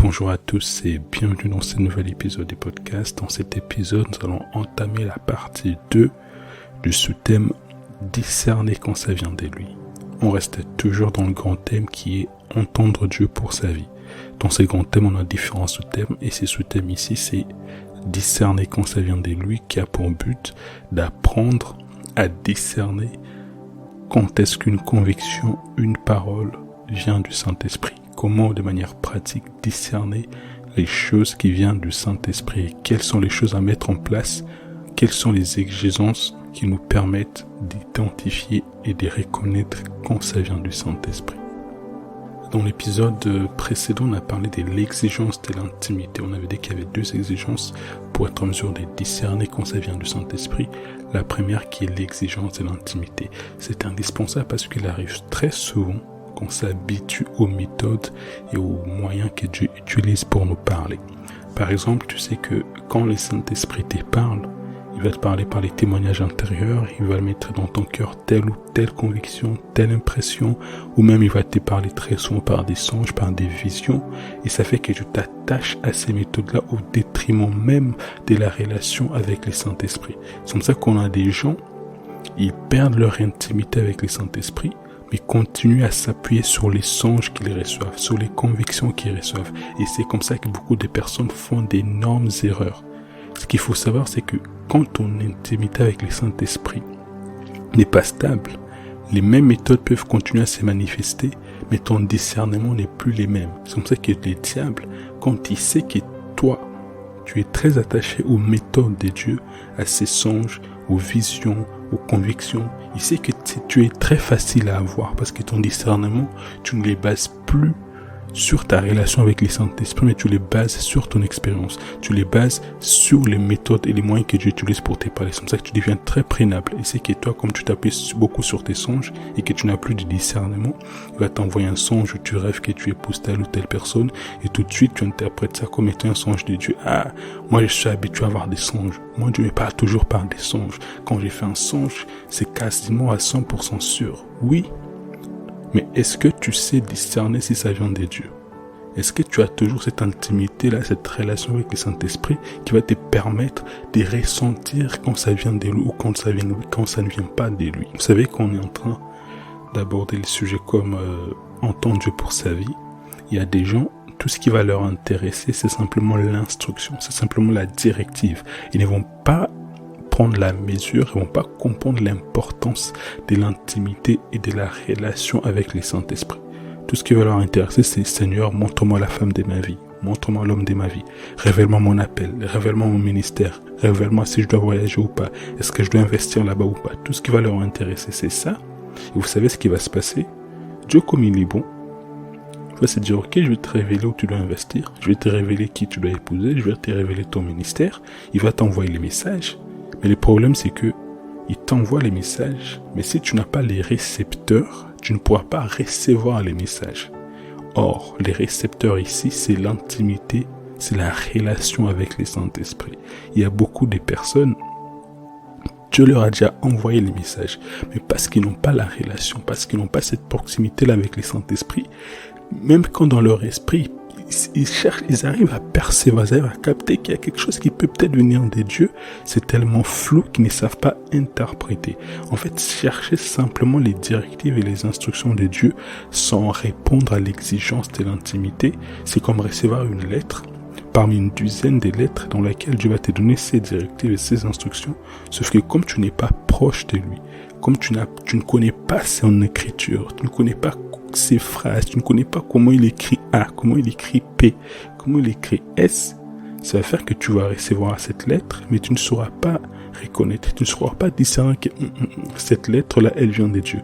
Bonjour à tous et bienvenue dans ce nouvel épisode du podcast. Dans cet épisode, nous allons entamer la partie 2 du sous-thème discerner quand ça vient de lui. On reste toujours dans le grand thème qui est entendre Dieu pour sa vie. Dans ces grands thèmes, on a différents sous-thèmes et ces sous-thèmes ici, c'est discerner quand ça vient de lui qui a pour but d'apprendre à discerner quand est-ce qu'une conviction, une parole vient du Saint-Esprit. Comment, de manière pratique, discerner les choses qui viennent du Saint-Esprit et quelles sont les choses à mettre en place, quelles sont les exigences qui nous permettent d'identifier et de reconnaître quand ça vient du Saint-Esprit. Dans l'épisode précédent, on a parlé de l'exigence de l'intimité. On avait dit qu'il y avait deux exigences pour être en mesure de discerner quand ça vient du Saint-Esprit. La première qui est l'exigence de l'intimité. C'est indispensable parce qu'il arrive très souvent qu'on s'habitue aux méthodes et aux moyens que Dieu utilise pour nous parler. Par exemple, tu sais que quand le Saint-Esprit te parle, il va te parler par les témoignages intérieurs, il va mettre dans ton cœur telle ou telle conviction, telle impression, ou même il va te parler très souvent par des songes, par des visions, et ça fait que tu t'attaches à ces méthodes-là au détriment même de la relation avec le Saint-Esprit. C'est comme ça qu'on a des gens, ils perdent leur intimité avec le Saint-Esprit, mais continuent à s'appuyer sur les songes qu'ils reçoivent, sur les convictions qu'ils reçoivent. Et c'est comme ça que beaucoup de personnes font d'énormes erreurs. Ce qu'il faut savoir, c'est que quand ton intimité avec le Saint-Esprit n'est pas stable, les mêmes méthodes peuvent continuer à se manifester, mais ton discernement n'est plus les mêmes. C'est comme ça que le diable, quand il sait que toi, tu es très attaché aux méthodes de Dieu, à ses songes, aux visions, aux convictions, il sait que tu es très facile à avoir parce que ton discernement, tu ne les bases plus sur ta relation avec le Saint-Esprit, mais tu les bases sur ton expérience. Tu les bases sur les méthodes et les moyens que Dieu utilise pour te parler. C'est comme ça que tu deviens très prénable. Et c'est que toi, comme tu t'appuies beaucoup sur tes songes et que tu n'as plus de discernement, il va t'envoyer un songe où tu rêves que tu épouses telle ou telle personne et tout de suite, tu interprètes ça comme étant un songe de Dieu. Ah, moi, je suis habitué à avoir des songes. Moi, Dieu me parle toujours par des songes. Quand j'ai fait un songe, c'est quasiment à 100% sûr. Oui, mais est-ce que tu sais discerner si ça vient de Dieu? Est-ce que tu as toujours cette intimité-là, cette relation avec le Saint-Esprit qui va te permettre de ressentir quand ça vient de lui ou quand ça ne vient pas de lui? Vous savez qu'on est en train d'aborder le sujet comme entendre Dieu pour sa vie. Il y a des gens, tout ce qui va leur intéresser, c'est simplement l'instruction, c'est simplement la directive. Ils ne vont pas prendre la mesure, ils ne vont pas comprendre l'importance de l'intimité et de la relation avec le Saint-Esprit. Tout ce qui va leur intéresser, c'est Seigneur, montre-moi la femme de ma vie, montre-moi l'homme de ma vie, révèle-moi mon appel, révèle-moi mon ministère, révèle-moi si je dois voyager ou pas, est-ce que je dois investir là-bas ou pas. Tout ce qui va leur intéresser, c'est ça. Et vous savez ce qui va se passer? Dieu, comme il est bon, il va se dire, ok, je vais te révéler où tu dois investir, je vais te révéler qui tu dois épouser, je vais te révéler ton ministère, il va t'envoyer les messages. Mais le problème, c'est que il t'envoie les messages, mais si tu n'as pas les récepteurs, tu ne pourras pas recevoir les messages. Or, les récepteurs ici, c'est l'intimité, c'est la relation avec le Saint-Esprit. Il y a beaucoup de personnes, Dieu leur a déjà envoyé les messages, mais parce qu'ils n'ont pas la relation, parce qu'ils n'ont pas cette proximité-là avec le Saint-Esprit, même quand dans leur esprit, ils cherchent, ils arrivent à percevoir, ils arrivent à capter qu'il y a quelque chose qui peut peut-être venir de Dieu, c'est tellement flou qu'ils ne savent pas interpréter. En fait, chercher simplement les directives et les instructions de Dieu sans répondre à l'exigence de l'intimité, c'est comme recevoir une lettre parmi une dizaine de lettres dans laquelle Dieu va te donner ses directives et ses instructions, sauf que comme tu n'es pas proche de lui, comme tu ne connais pas son écriture, tu ne connais pas ses phrases, tu ne connais pas comment il écrit A, comment il écrit P, comment il écrit S, ça va faire que tu vas recevoir cette lettre, mais tu ne sauras pas reconnaître, tu ne sauras pas discerner que cette lettre-là, elle vient de Dieu.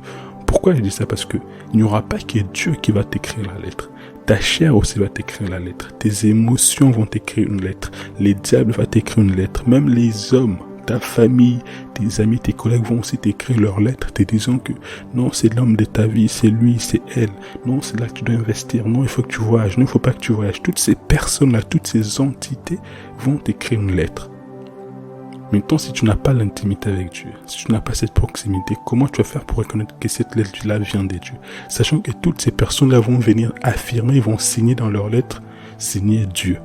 Pourquoi je dis ça? Parce que il n'y aura pas que Dieu qui va t'écrire la lettre. Ta chair aussi va t'écrire la lettre. Tes émotions vont t'écrire une lettre. Les diables vont t'écrire une lettre. Même les hommes, ta famille, tes amis, tes collègues vont aussi t'écrire leurs lettres te disant que non, c'est l'homme de ta vie, c'est lui, c'est elle. Non, c'est là que tu dois investir. Non, il faut que tu voyages. Non, il ne faut pas que tu voyages. Toutes ces personnes-là, toutes ces entités vont t'écrire une lettre. Maintenant, si tu n'as pas l'intimité avec Dieu, si tu n'as pas cette proximité, comment tu vas faire pour reconnaître que cette lettre-là vient de Dieu? Sachant que toutes ces personnes-là vont venir affirmer, ils vont signer dans leurs lettres c'est nier Dieu.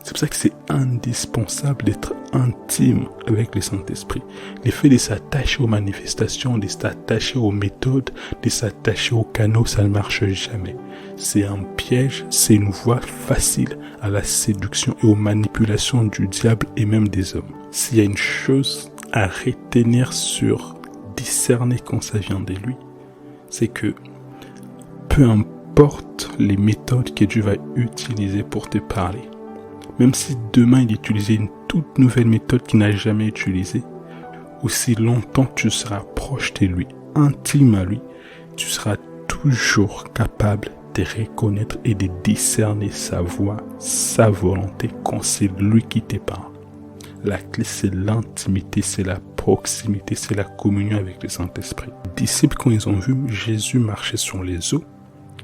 C'est pour ça que c'est indispensable d'être intime avec le Saint-Esprit. Le fait de s'attacher aux manifestations, de s'attacher aux méthodes, de s'attacher aux canaux, ça ne marche jamais. C'est un piège, c'est une voie facile à la séduction et aux manipulations du diable et même des hommes. S'il y a une chose à retenir sur discerner quand ça vient de lui, c'est que peu importe les méthodes que Dieu va utiliser pour te parler, même si demain il utilisait une toute nouvelle méthode qu'il n'a jamais utilisée, aussi longtemps que tu seras proche de lui, intime à lui, tu seras toujours capable de reconnaître et de discerner sa voix, sa volonté quand c'est lui qui te parle. La clé, c'est l'intimité, c'est la proximité, c'est la communion avec le Saint-Esprit. Les disciples, quand ils ont vu Jésus marcher sur les eaux,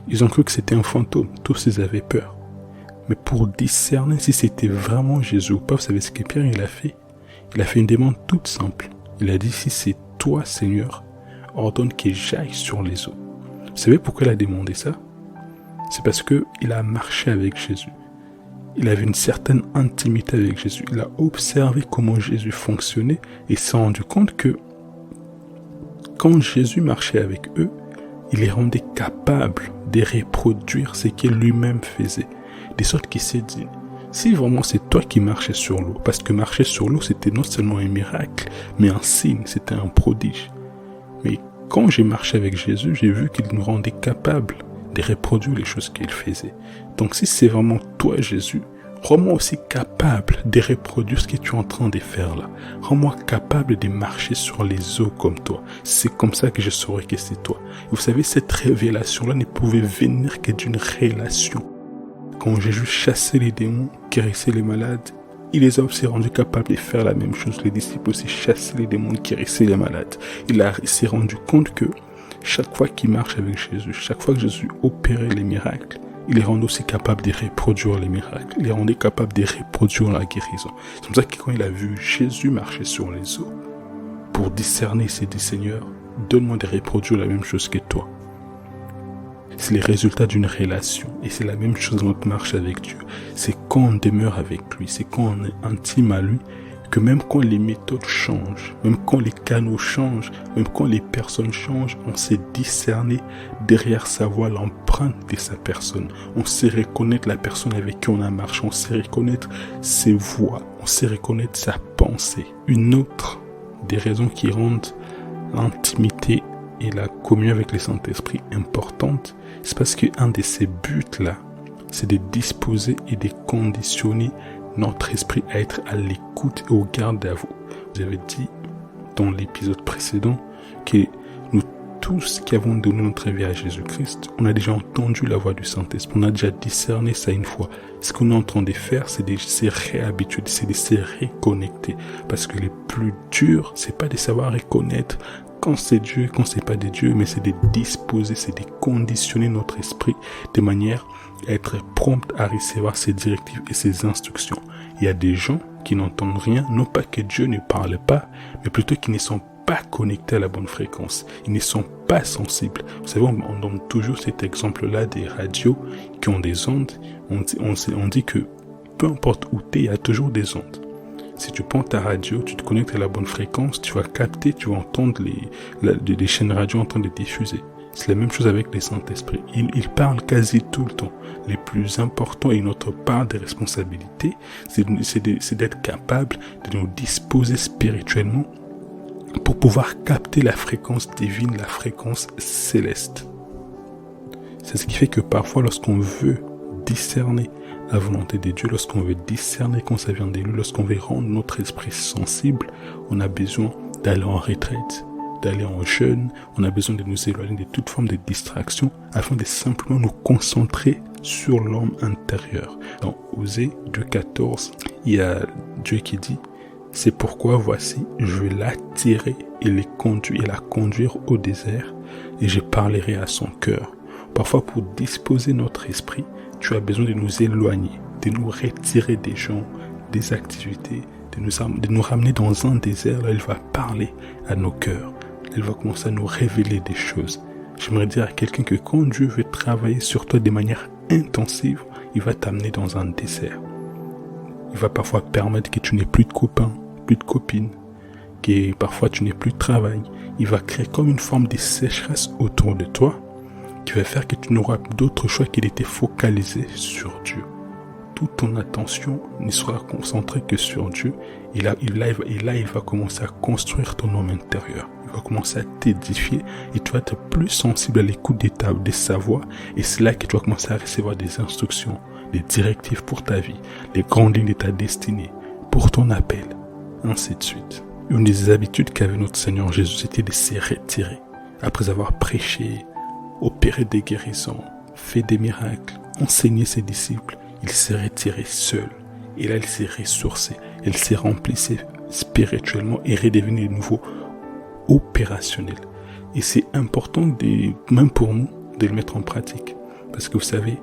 ils ont cru que c'était un fantôme. Tous ils avaient peur. Mais pour discerner si c'était vraiment Jésus ou pas, vous savez ce que Pierre il a fait? Il a fait une demande toute simple. Il a dit, si c'est toi, Seigneur, ordonne que j'aille sur les eaux. Vous savez pourquoi il a demandé ça? C'est parce qu'il a marché avec Jésus. Il avait une certaine intimité avec Jésus. Il a observé comment Jésus fonctionnait et s'est rendu compte que quand Jésus marchait avec eux, il les rendait capables de reproduire ce qu'il lui-même faisait. De sorte qu'il s'est dit, si vraiment c'est toi qui marchais sur l'eau, parce que marcher sur l'eau c'était non seulement un miracle, mais un signe, c'était un prodige. Mais quand j'ai marché avec Jésus, j'ai vu qu'il nous rendait capables de reproduire les choses qu'il faisait. Donc si c'est vraiment toi Jésus, rends-moi aussi capable de reproduire ce que tu es en train de faire là. Rends-moi capable de marcher sur les eaux comme toi. C'est comme ça que je saurai que c'est toi. Et vous savez, cette révélation-là ne pouvait venir que d'une relation. Quand Jésus chassait les démons, guérissait les malades, il les a aussi rendus capables de faire la même chose. Les disciples aussi chassaient les démons, guérissaient les malades. Il s'est rendu compte que chaque fois qu'il marche avec Jésus, chaque fois que Jésus opérait les miracles, il les rendait aussi capables de reproduire les miracles. Il les rendait capables de reproduire la guérison. C'est comme ça que quand il a vu Jésus marcher sur les eaux, pour discerner, il s'est dit, Seigneur, donne-moi de reproduire la même chose que toi. C'est le résultat d'une relation. Et c'est la même chose dans notre marche avec Dieu. C'est quand on demeure avec lui, c'est quand on est intime à lui, que même quand les méthodes changent, même quand les canaux changent, même quand les personnes changent, on sait discerner derrière sa voix l'empreinte de sa personne. On sait reconnaître la personne avec qui on a marché, on sait reconnaître ses voix, on sait reconnaître sa pensée. Une autre des raisons qui rendent l'intimité et la communion avec le Saint-Esprit importante, c'est parce qu'un de ces buts-là, c'est de disposer et de conditionner notre esprit à être à l'écoute et au garde à vous. Vous avez dit dans l'épisode précédent que nous tous qui avons donné notre vie à Jésus-Christ, on a déjà entendu la voix du Saint-Esprit, on a déjà discerné ça une fois. Ce qu'on est en train de faire, c'est de se réhabituer, c'est de se reconnecter. Parce que le plus dur, c'est pas de savoir reconnaître quand c'est Dieu, quand c'est pas de Dieu, mais c'est de disposer, c'est de conditionner notre esprit de manière à être prompt à recevoir ses directives et ses instructions. Il y a des gens qui n'entendent rien, non pas que Dieu ne parle pas, mais plutôt qu'ils ne sont pas connectés à la bonne fréquence. Ils ne sont pas sensibles. Vous savez, on donne toujours cet exemple-là des radios qui ont des ondes. On dit que peu importe où tu es, il y a toujours des ondes. Si tu prends ta radio, tu te connectes à la bonne fréquence, tu vas capter, tu vas entendre les chaînes radio en train de diffuser. C'est la même chose avec les Saint-Esprit. Ils parlent quasi tout le temps. Les plus importants et notre part de responsabilité, c'est d'être capable de nous disposer spirituellement pour pouvoir capter la fréquence divine, la fréquence céleste. C'est ce qui fait que parfois, lorsqu'on veut discerner la volonté de Dieu, lorsqu'on veut discerner quand ça vient de lui, lorsqu'on veut rendre notre esprit sensible, on a besoin d'aller en retraite, d'aller en jeûne, on a besoin de nous éloigner de toute forme de distraction afin de simplement nous concentrer sur l'homme intérieur. Dans Osée 2,14, il y a Dieu qui dit « C'est pourquoi voici, je vais l'attirer et la conduire au désert et je parlerai à son cœur. » Parfois, pour disposer notre esprit, tu as besoin de nous éloigner, de nous retirer des gens, des activités, de nous ramener dans un désert. Là, il va parler à nos cœurs. Il va commencer à nous révéler des choses. J'aimerais dire à quelqu'un que quand Dieu veut travailler sur toi de manière intensive, il va t'amener dans un désert. Il va parfois permettre que tu n'aies plus de copains, plus de copines, que parfois tu n'aies plus de travail. Il va créer comme une forme de sécheresse autour de toi qui va faire que tu n'auras d'autre choix que de te focaliser sur Dieu. Toute ton attention ne sera concentrée que sur Dieu. Et là, il va commencer à construire ton homme intérieur. Il va commencer à t'édifier et tu vas être plus sensible à l'écoute de sa voix. Et c'est là que tu vas commencer à recevoir des instructions, des directives pour ta vie, les grandes lignes de ta destinée, pour ton appel, ainsi de suite. Une des habitudes qu'avait notre Seigneur Jésus, c'était de se retirer. Après avoir prêché, opéré des guérisons, fait des miracles, enseigné ses disciples, il s'est retiré seul. Et là, il s'est ressourcé. Il s'est remplissé spirituellement et redevenu de nouveau opérationnel. Et c'est important, même pour nous, de le mettre en pratique. Parce que vous savez,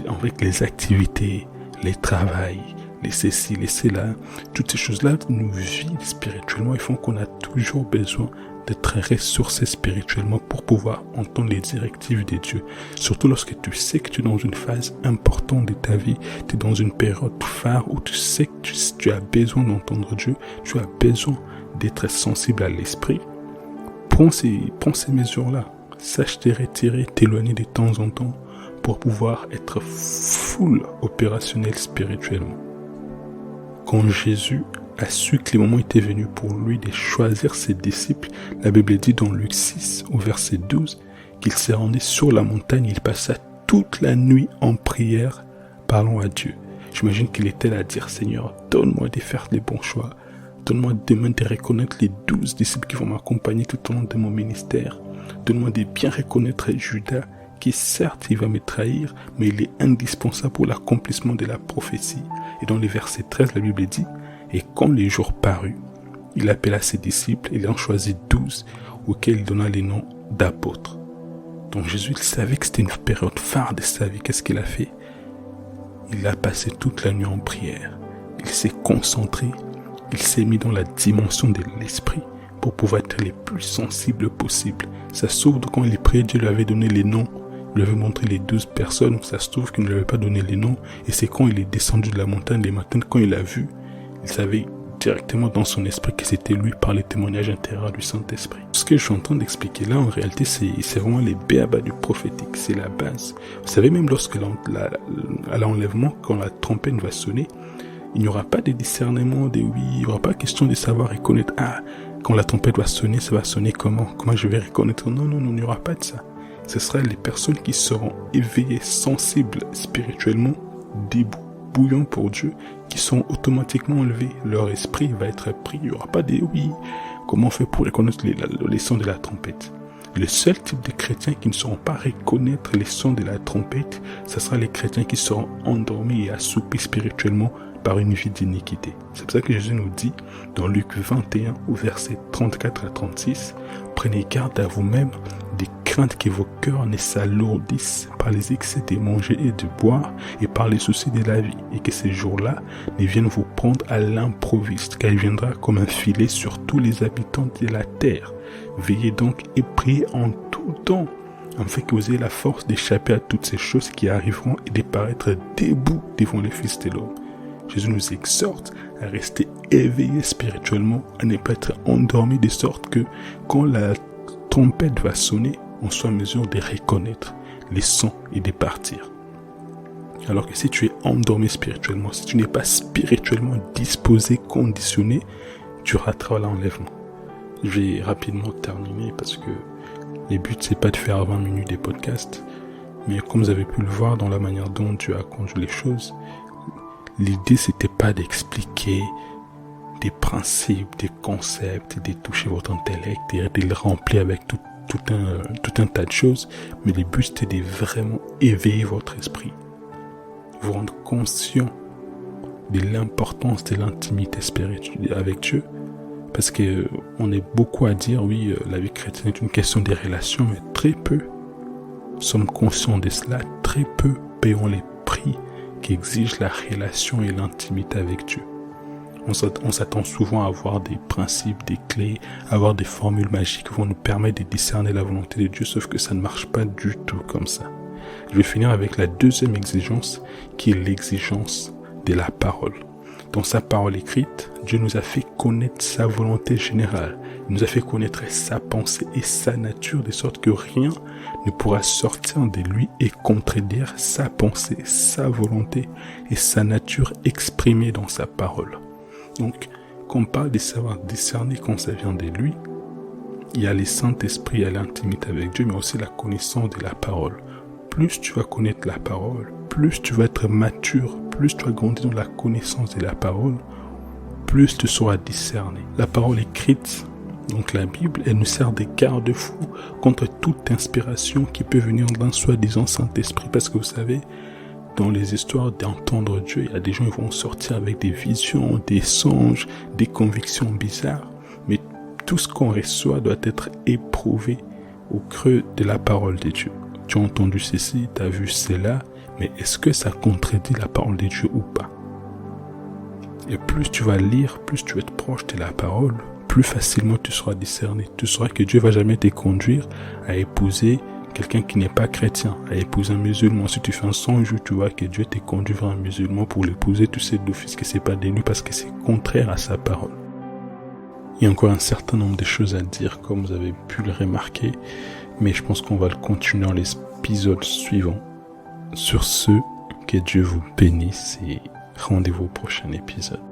avec les activités, les travails, les ceci, les cela, toutes ces choses-là nous vident spirituellement et font qu'on a toujours besoin d'être ressourcé spirituellement pour pouvoir entendre les directives de Dieu. Surtout lorsque tu sais que tu es dans une phase importante de ta vie, tu es dans une période phare où tu sais que tu as besoin d'entendre Dieu, tu as besoin d'être sensible à l'esprit. Prends ces mesures-là. Sache te retirer, t'éloigner de temps en temps pour pouvoir être full opérationnel spirituellement. Quand Jésus a su que le moment était venu pour lui de choisir ses disciples, la Bible dit dans Luc 6 au verset 12 qu'il s'est rendu sur la montagne, il passa toute la nuit en prière parlant à Dieu. J'imagine qu'il était là à dire: Seigneur, donne-moi de faire les bons choix, donne-moi demain de reconnaître les 12 disciples qui vont m'accompagner tout au long de mon ministère, donne-moi de bien reconnaître Judas qui certes il va me trahir, mais il est indispensable pour l'accomplissement de la prophétie. Et dans les versets 13, la Bible dit: et quand les jours parut, il appela ses disciples et il en choisit 12, auxquels il donna les noms d'apôtres. Donc Jésus, il savait que c'était une période phare de sa vie. Qu'est-ce qu'il a fait? Il a passé toute la nuit en prière. Il s'est concentré, il s'est mis dans la dimension de l'esprit pour pouvoir être les plus sensibles possible. Ça se trouve, quand il priait, Dieu lui avait donné les noms, il lui avait montré les 12 personnes, ça se trouve qu'il ne lui avait pas donné les noms, et c'est quand il est descendu de la montagne les matins, quand il a vu, il savait directement dans son esprit que c'était lui par les témoignages intérieurs du Saint-Esprit. Ce que je suis en train d'expliquer là, en réalité, c'est vraiment les béabas du prophétique, c'est la base. Vous savez, même lorsque à l'enlèvement, quand la trompette va sonner, il n'y aura pas de discernement, il n'y aura pas question de savoir reconnaître, quand la trompette va sonner, ça va sonner comment je vais reconnaître? Non, il n'y aura pas de ça. Ce sera les personnes qui seront éveillées, sensibles spirituellement, debout, bouillants pour Dieu, qui sont automatiquement enlevés. Leur esprit va être pris. Il n'y aura pas de comment on fait pour reconnaître les sons de la trompette? Le seul type de chrétiens qui ne sauront pas reconnaître les sons de la trompette, ce sera les chrétiens qui seront endormis et assoupis spirituellement par une vie d'iniquité. C'est pour ça que Jésus nous dit dans Luc 21 au verset 34 à 36, prenez garde à vous-même des craintes que vos cœurs ne s'alourdissent par les excès de manger et de boire et par les soucis de la vie, et que ces jours-là ne viennent vous prendre à l'improviste, car il viendra comme un filet sur tous les habitants de la terre. Veillez donc et priez en tout temps, afin que vous ayez la force d'échapper à toutes ces choses qui arriveront et de paraître debout devant le Fils de l'homme. Jésus nous exhorte à rester éveillés spirituellement, à ne pas être endormis, de sorte que quand la trompette va sonner, on soit en mesure de reconnaître les sons et de partir. Alors que si tu es endormi spirituellement, si tu n'es pas spirituellement disposé, conditionné, tu rateras l'enlèvement. Je vais rapidement terminer parce que le but c'est pas de faire 20 minutes de podcast, mais comme vous avez pu le voir dans la manière dont Dieu a conduit les choses, l'idée c'était pas d'expliquer des principes, des concepts, de toucher votre intellect et de le remplir avec tout un tas de choses, mais le but c'était de vraiment éveiller votre esprit, vous rendre conscient de l'importance de l'intimité spirituelle avec Dieu, parce que on est beaucoup à dire oui, la vie chrétienne est une question des relations, mais très peu sommes conscients de cela, très peu payons les prix qu'exige la relation et l'intimité avec Dieu. On s'attend souvent à avoir des principes, des clés, à avoir des formules magiques qui vont nous permettre de discerner la volonté de Dieu, sauf que ça ne marche pas du tout comme ça. Je vais finir avec la deuxième exigence, qui est l'exigence de la parole. Dans sa parole écrite, Dieu nous a fait connaître sa volonté générale. Il nous a fait connaître sa pensée et sa nature, de sorte que rien ne pourra sortir de lui et contredire sa pensée, sa volonté et sa nature exprimée dans sa parole. Donc, quand on parle de savoir discerner quand ça vient de lui, il y a le Saint-Esprit, il y a l'intimité avec Dieu, mais aussi la connaissance de la parole. Plus tu vas connaître la parole, plus tu vas être mature, plus tu vas grandir dans la connaissance de la parole, plus tu sauras discerner. La parole écrite, donc la Bible, elle nous sert de garde-fou contre toute inspiration qui peut venir d'un soi-disant Saint-Esprit. Parce que vous savez, dans les histoires d'entendre Dieu, il y a des gens qui vont sortir avec des visions, des songes, des convictions bizarres. Mais tout ce qu'on reçoit doit être éprouvé au creux de la parole de Dieu. Tu as entendu ceci, tu as vu cela, mais est-ce que ça contredit la parole de Dieu ou pas? Et plus tu vas lire, plus tu vas être proche de la parole, plus facilement tu seras discerné. Tu sauras que Dieu ne va jamais te conduire à épouser quelqu'un qui n'est pas chrétien, à épouser un musulman. Si tu fais un songe, tu vois que Dieu te conduit vers un musulman pour l'épouser, tu sais d'office que c'est pas de lui parce que c'est contraire à sa parole. Il y a encore un certain nombre de choses à dire, comme vous avez pu le remarquer, mais je pense qu'on va le continuer dans l'épisode suivant. Sur ce, que Dieu vous bénisse et rendez-vous au prochain épisode.